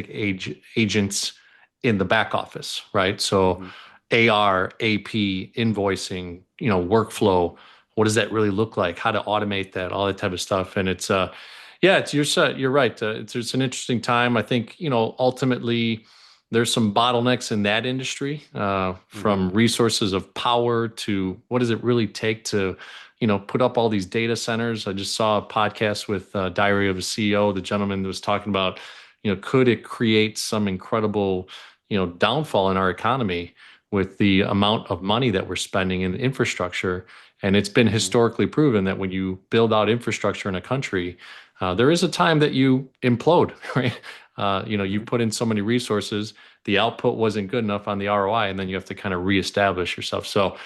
[SPEAKER 1] in the back office, right? So
[SPEAKER 2] Hmm.
[SPEAKER 1] AR, AP, invoicing, workflow. What does that really look like? How to automate that, all that type of stuff. And it's Yeah, you're right. It's an interesting time. I think, ultimately there's some bottlenecks in that industry,
[SPEAKER 2] Hmm.
[SPEAKER 1] from resources of power to what does it really take to, put up all these data centers. I just saw a podcast with Diary of a CEO. The gentleman was talking about, could it create some incredible, downfall in our economy with the amount of money that we're spending in infrastructure? And it's been
[SPEAKER 2] Hmm.
[SPEAKER 1] historically proven that when you build out infrastructure in a country, there is a time that you implode, right? You
[SPEAKER 2] Hmm.
[SPEAKER 1] put in so many resources, the output wasn't good enough on the ROI, and then you have to kind of reestablish yourself. So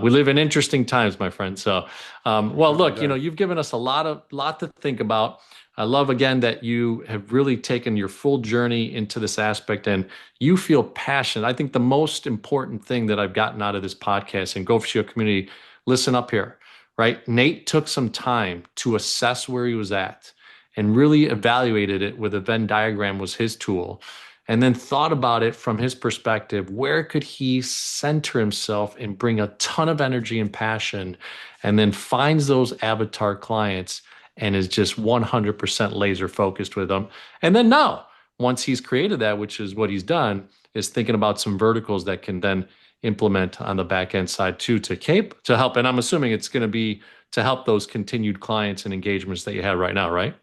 [SPEAKER 1] we live in interesting times, my friend. So,
[SPEAKER 2] We
[SPEAKER 1] well,
[SPEAKER 2] certainly
[SPEAKER 1] look,
[SPEAKER 2] do.
[SPEAKER 1] you've given us a lot to think about. I love again that you have really taken your full journey into this aspect and you feel passionate. I think the most important thing that I've gotten out of this podcast and Go for Shield community, listen up here, right? Nate took some time to assess where he was at and really evaluated it with a Venn diagram was his tool, and then thought about it from his perspective. Where could he center himself and bring a ton of energy and passion, and then finds those avatar clients and is just 100% laser focused with them. And then now, once he's created that, which is what he's done, is thinking about some verticals that can then implement on the back end side too to help. And I'm assuming it's going to be to help those continued clients and engagements that you have right now, right?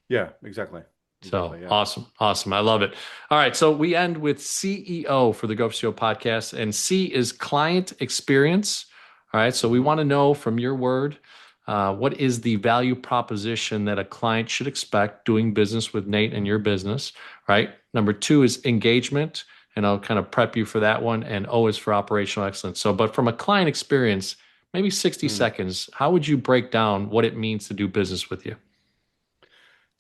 [SPEAKER 2] Yeah, exactly.
[SPEAKER 1] So
[SPEAKER 2] Exactly. Yeah.
[SPEAKER 1] awesome. Awesome. I love it. All right. So we end with CEO for the Go Show podcast, and C is client experience. All right. So we
[SPEAKER 2] Hmm.
[SPEAKER 1] want to know from your word, what is the value proposition that a client should expect doing business with Nate and your business? Right. Number two is engagement. And I'll kind of prep you for that one. And O is for operational excellence. So, but from a client experience, maybe 60 seconds, how would you break down what it means to do business with you?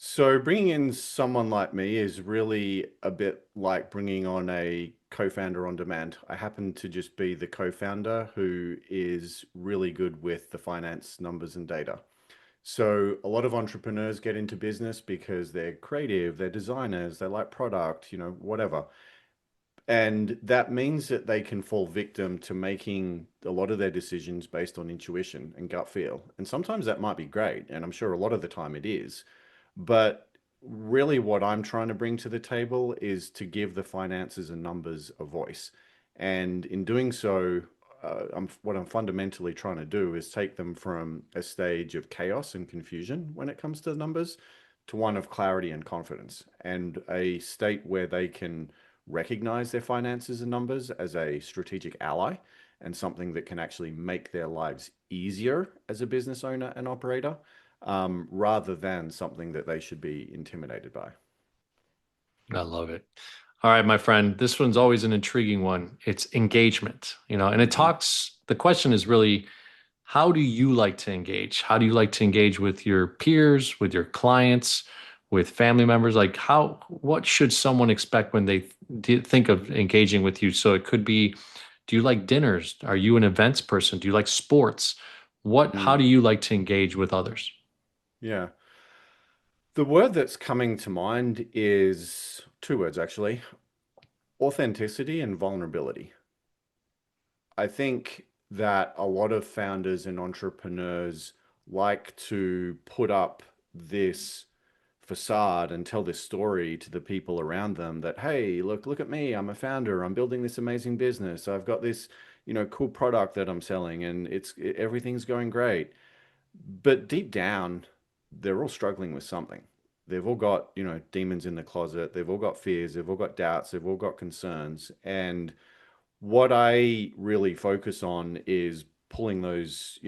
[SPEAKER 2] So bringing in someone like me is really a bit like bringing on a co-founder on demand. I happen to just be the co-founder who is really good with the finance numbers and data. So a lot of entrepreneurs get into business because they're creative, they're designers, they like product, whatever. And that means that they can fall victim to making a lot of their decisions based on intuition and gut feel. And sometimes that might be great, and I'm sure a lot of the time it is. But really, what I'm trying to bring to the table is to give the finances and numbers a voice. And in doing so, what I'm fundamentally trying to do is take them from a stage of chaos and confusion when it comes to the numbers to one of clarity and confidence, and a state where they can recognize their finances and numbers as a strategic ally and something that can actually make their lives easier as a business owner and operator, rather than something that they should be intimidated by.
[SPEAKER 1] I love it. All right, my friend, this one's always an intriguing one. It's engagement, and
[SPEAKER 2] Hmm.
[SPEAKER 1] the question is really, how do you like to engage? How do you like to engage with your peers, with your clients, with family members? Like, what should someone expect when they think of engaging with you? So it could be, do you like dinners? Are you an events person? Do you like sports? How do
[SPEAKER 2] Mm,
[SPEAKER 1] you like to engage with others?
[SPEAKER 2] yeah. The word that's coming to mind is two words, actually: authenticity and vulnerability. I think that a lot of founders and entrepreneurs like to put up this facade and tell this story to the people around them that, hey, look at me, I'm a founder, I'm building this amazing business, I've got this, cool product that I'm selling, and everything's going great. But deep down, they're all struggling with something. They've all got, demons in the closet, they've all got fears, they've all got doubts, they've all got concerns. And what I really focus on is pulling those,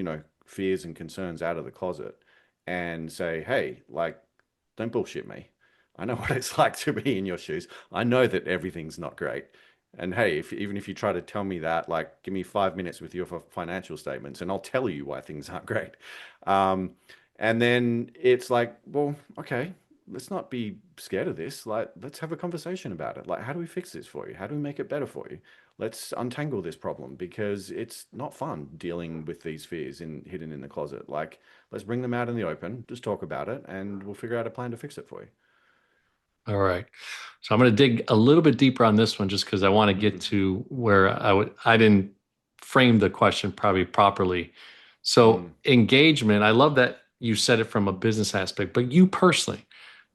[SPEAKER 2] fears and concerns out of the closet and say, hey, like, don't bullshit me. I know what it's like to be in your shoes. I know that everything's not great. And hey, even if you try to tell me that, like, give me 5 minutes with your financial statements and I'll tell you why things aren't great. Um, and then it's like, well, okay, let's not be scared of this. Like, let's have a conversation about it. Like, how do we fix this for you? How do we make it better for you? Let's untangle this problem because it's not fun dealing with these fears hidden in the closet. Like, let's bring them out in the open, just talk about it, and we'll figure out a plan to fix it for you.
[SPEAKER 1] All right. So I'm going to dig a little bit deeper on this one just because I want to get
[SPEAKER 2] Hmm.
[SPEAKER 1] to where I didn't frame the question probably properly. So
[SPEAKER 2] Mm.
[SPEAKER 1] engagement, I love that, you said it from a business aspect, but you personally,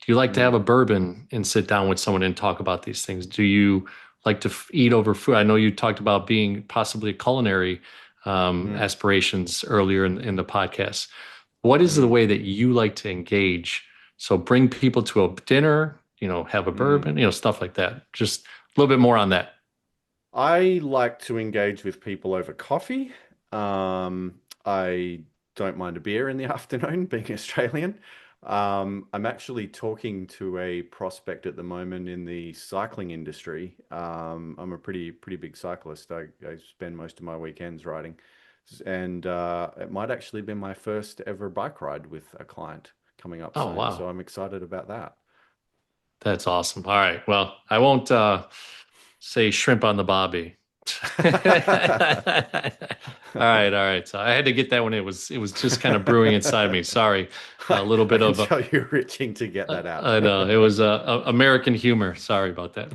[SPEAKER 1] do you like to have a
[SPEAKER 2] Mm,
[SPEAKER 1] bourbon and sit down with someone and talk about these things? Do you like to eat over food? I know you talked about being possibly a culinary
[SPEAKER 2] mm,
[SPEAKER 1] aspirations earlier in the podcast. What is the
[SPEAKER 2] mm,
[SPEAKER 1] way that you like to engage? So bring people to a dinner, have a
[SPEAKER 2] mm.
[SPEAKER 1] bourbon, stuff like that. Just a little bit more on that.
[SPEAKER 2] I like to engage with people over coffee. I don't mind a beer in the afternoon, being Australian. I'm actually talking to a prospect at the moment in the cycling industry. I'm a pretty big cyclist. I spend most of my weekends riding, and it might actually be my first ever bike ride with a client coming up
[SPEAKER 1] Oh,
[SPEAKER 2] soon. So
[SPEAKER 1] wow.
[SPEAKER 2] I'm excited about that.
[SPEAKER 1] That's awesome. All right. Well, I won't say shrimp on the bobby. All right, all right. So I had to get that one. It was just kind of brewing inside me. Sorry, a little
[SPEAKER 2] I
[SPEAKER 1] bit
[SPEAKER 2] can
[SPEAKER 1] of a.
[SPEAKER 2] tell you're itching to get that out.
[SPEAKER 1] I know it was American humor. Sorry about that.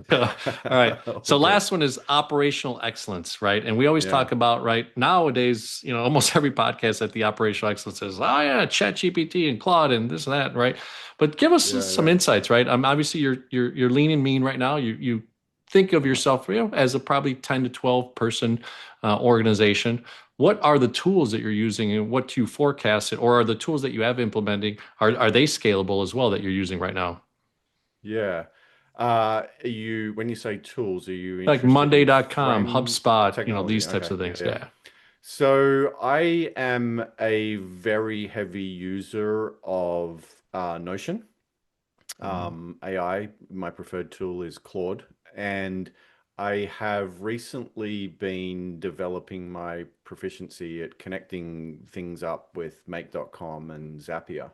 [SPEAKER 1] All right.
[SPEAKER 2] All
[SPEAKER 1] So
[SPEAKER 2] good.
[SPEAKER 1] last one is operational excellence, right? And we always
[SPEAKER 2] Yeah.
[SPEAKER 1] talk about right nowadays. Almost every podcast at the operational excellence says, "Oh yeah, Chat GPT and Claude and this and that," right? But give us
[SPEAKER 2] Yeah,
[SPEAKER 1] some
[SPEAKER 2] yeah.
[SPEAKER 1] insights, right? Obviously you're lean and mean right now. You think of
[SPEAKER 2] Uh-huh.
[SPEAKER 1] yourself, as a probably 10 to 12 person organization. What are the tools that you're using and what do you forecast it, or are the tools that you have implementing, are they scalable as well that you're using right now?
[SPEAKER 2] Yeah. When you say tools, are you
[SPEAKER 1] Like
[SPEAKER 2] interested in
[SPEAKER 1] Monday.com,
[SPEAKER 2] frame
[SPEAKER 1] HubSpot,
[SPEAKER 2] technology?
[SPEAKER 1] these types
[SPEAKER 2] Okay.
[SPEAKER 1] of
[SPEAKER 2] Yeah,
[SPEAKER 1] things.
[SPEAKER 2] yeah.
[SPEAKER 1] Yeah.
[SPEAKER 2] So I am a very heavy user of Notion.
[SPEAKER 1] Mhm.
[SPEAKER 2] AI, my preferred tool is Claude, and I have recently been developing my proficiency at connecting things up with Make.com and Zapier.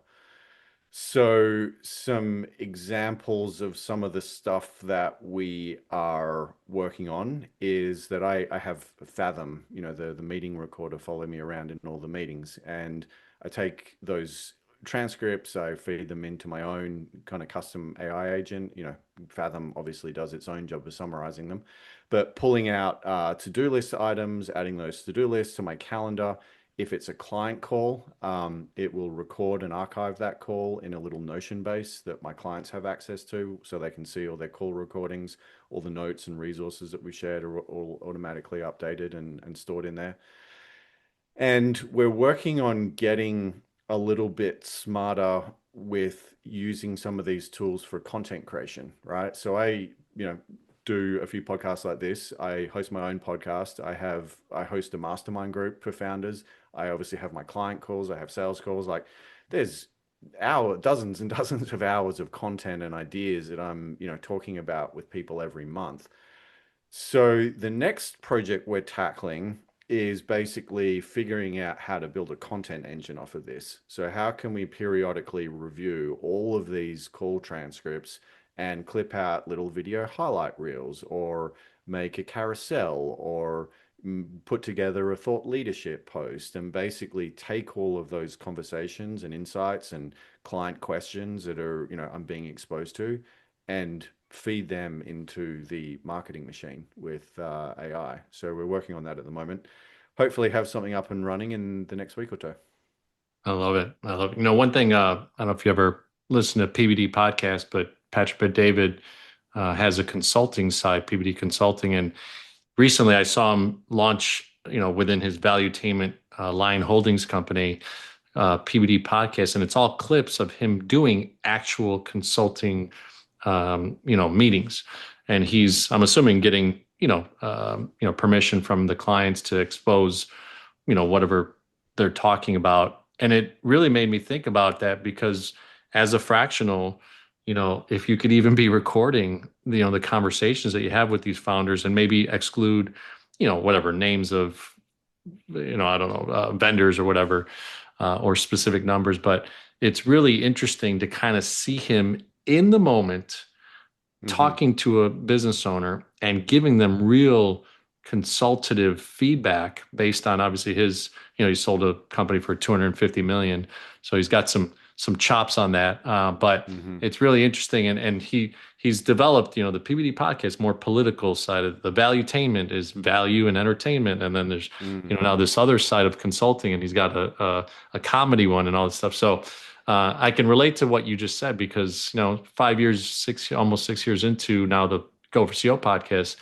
[SPEAKER 2] So, some examples of some of the stuff that we are working on is that I have Fathom, the meeting recorder, follow me around in all the meetings. And I take those transcripts, I feed them into my own kind of custom AI agent. Fathom obviously does its own job of summarizing them, but pulling out to-do list items, adding those to-do lists to my calendar. If it's a client call, it will record and archive that call in a little Notion base that my clients have access to so they can see all their call recordings, all the notes and resources that we shared are all automatically updated and stored in there. And we're working on getting a little bit smarter with using some of these tools for content creation, right? So do a few podcasts like this. I host my own podcast. I host a mastermind group for founders. I obviously have my client calls, I have sales calls. Like there's dozens and dozens of hours of content and ideas that I'm, talking about with people every month. So the next project we're tackling is basically figuring out how to build a content engine off of this. So how can we periodically review all of these call transcripts and clip out little video highlight reels or make a carousel or put together a thought leadership post and basically take all of those conversations and insights and client questions that I'm being exposed to and feed them into the marketing machine with AI. So we're working on that at the moment. Hopefully, have something up and running in the next week or two.
[SPEAKER 1] I love it. I love it. One thing, I don't know if you ever listen to PBD podcast, but Patrick Bet David has a consulting side, PBD Consulting. And recently I saw him launch, within his Valuetainment Lion Holdings company, PBD podcast, and it's all clips of him doing actual consulting, meetings. And
[SPEAKER 2] Mm,
[SPEAKER 1] I'm assuming, getting, permission from the clients to expose, whatever they're talking about. And it really made me think about that because as a fractional, if you could even be recording, the conversations that you have with these founders and maybe exclude, whatever names of, I don't know, vendors or whatever, or specific numbers, but it's really interesting to kind of see him in the moment
[SPEAKER 2] hmm
[SPEAKER 1] talking to a business owner and giving them real consultative feedback based on obviously his, he sold a company for 250 million. So he's got some chops on that. But
[SPEAKER 2] Hmm.
[SPEAKER 1] it's really interesting, and he's developed, the PBD podcast more political side of the valuetainment is value and entertainment, and then there's
[SPEAKER 2] Mm.
[SPEAKER 1] now this other side of consulting, and he's got a comedy one and all this stuff. So I can relate to what you just said because 5 years, almost 6 years into now the Go for CO podcast,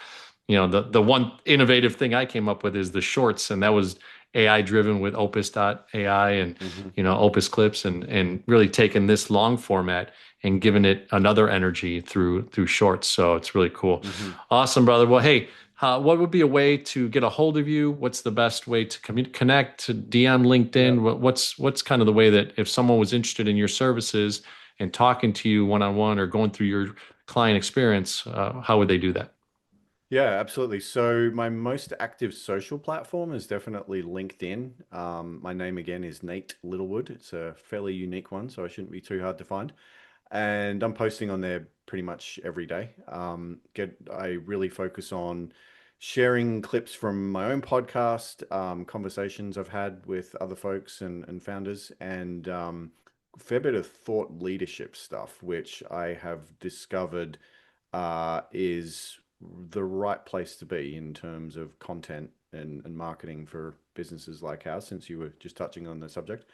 [SPEAKER 1] the one innovative thing I came up with is the shorts, and that was AI driven with Opus.ai and
[SPEAKER 2] Hmm.
[SPEAKER 1] Opus clips, and really taking this long format and giving it another energy through shorts. So it's really cool.
[SPEAKER 2] Hmm.
[SPEAKER 1] Awesome, brother. Well, hey, what would be a way to get a hold of you? What's the best way to connect, to DM, LinkedIn?
[SPEAKER 2] Yep.
[SPEAKER 1] What's kind of the way that if someone was interested in your services and talking to you one on one or going through your client experience, how would they do that?
[SPEAKER 2] Yeah, absolutely. So my most active social platform is definitely LinkedIn. My name again is Nate Littlewood. It's a fairly unique one, so I shouldn't be too hard to find. And I'm posting on there pretty much every day. I really focus on sharing clips from my own podcast, conversations I've had with other folks and founders, and a fair bit of thought leadership stuff, which I have discovered is the right place to be in terms of content and marketing for businesses like ours, since you were just touching on the subject.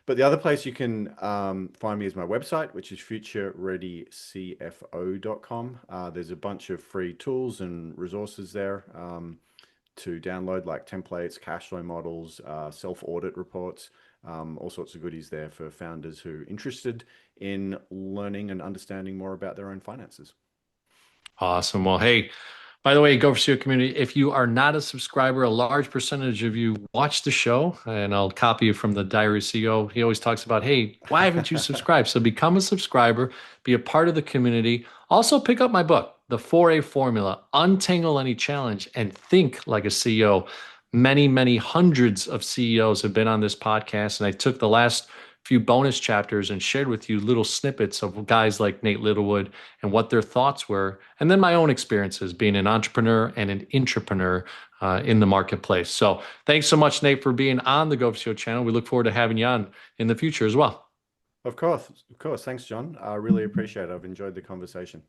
[SPEAKER 2] But the other place you can find me is my website, which is futurereadycfo.com. There's a bunch of free tools and resources there to download, like templates, cash flow models, self-audit reports, all sorts of goodies there for founders who are interested in learning and understanding more about their own finances.
[SPEAKER 1] Awesome. Well, hey, by the way, Go for SEO community, if you are not a subscriber, a large percentage of you watch the show, and I'll copy you from the Diary CEO. He always talks about, hey, why haven't you subscribed? So become a subscriber, be a part of the community. Also, pick up my book, The 4A Formula, Untangle Any Challenge, and Think Like a CEO. Many, many hundreds of CEOs have been on this podcast, and I took the last few bonus chapters and shared with you little snippets of guys like Nate Littlewood and what their thoughts were, and then my own experiences being an entrepreneur and an intrapreneur in the marketplace. So thanks so much, Nate, for being on the Go for SEO channel. We look forward to having you on in the future as well.
[SPEAKER 2] Of course, of course. Thanks, John. I really appreciate it. I've enjoyed the conversation.